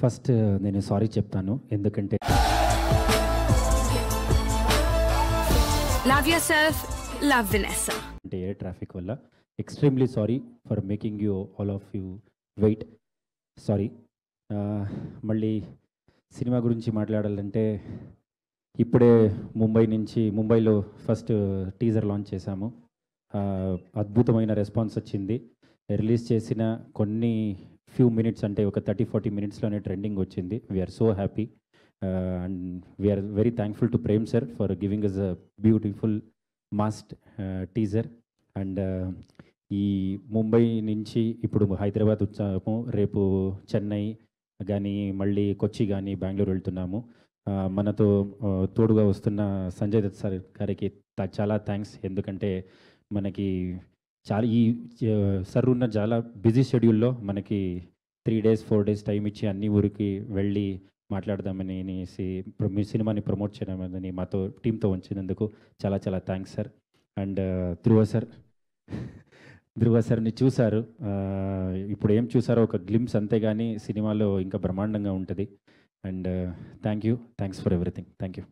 First నేను sorry చెప్తాను. ఎందుకంటే లవ్ యువర్సెల్ఫ్, లవ్ వినెస్సా. అంటే ఎయిర్ ట్రాఫిక్ వల్ల ఎక్స్ట్రీమ్లీ sorry for making you all of you wait. Sorry. మళ్ళీ సినిమా గురించి మాట్లాడాలంటే ఇప్పుడే ముంబైలో ఫస్ట్ టీజర్ లాంచ్ చేశాము. అద్భుతమైన రెస్పాన్స్ వచ్చింది. రిలీజ్ చేసిన కొన్ని ఫ్యూ మినిట్స్ అంటే ఒక 30-40 మినిట్స్లోనే ట్రెండింగ్ వచ్చింది. We're so happy and we're very thankful to Prem sir for giving us a beautiful mass teaser. And ఈ ముంబై నుంచి ఇప్పుడు హైదరాబాద్ వచ్చాము. రేపు చెన్నై కానీ మళ్ళీ కొచ్చి కానీ బెంగళూరు వెళ్తున్నాము. మనతో తోడుగా వస్తున్న సంజయ్ దత్ సార్ గారికి చాలా థ్యాంక్స్. ఎందుకంటే మనకి ఈ సార్ ఉన్న చాలా బిజీ షెడ్యూల్లో మనకి 3 days 4 days టైం ఇచ్చి అన్ని ఊరికి వెళ్ళి మాట్లాడదామని మీ సినిమాని ప్రమోట్ చేయడామని మాతో టీంతో ఉంచినందుకు చాలా చాలా థ్యాంక్స్ సార్. అండ్ ధ్రువ సార్ని చూశారు. ఇప్పుడు ఏం చూసారో ఒక గ్లిమ్స్ అంతేగాని సినిమాలో ఇంకా బ్రహ్మాండంగా ఉంటుంది. And thanks for everything. Thank you.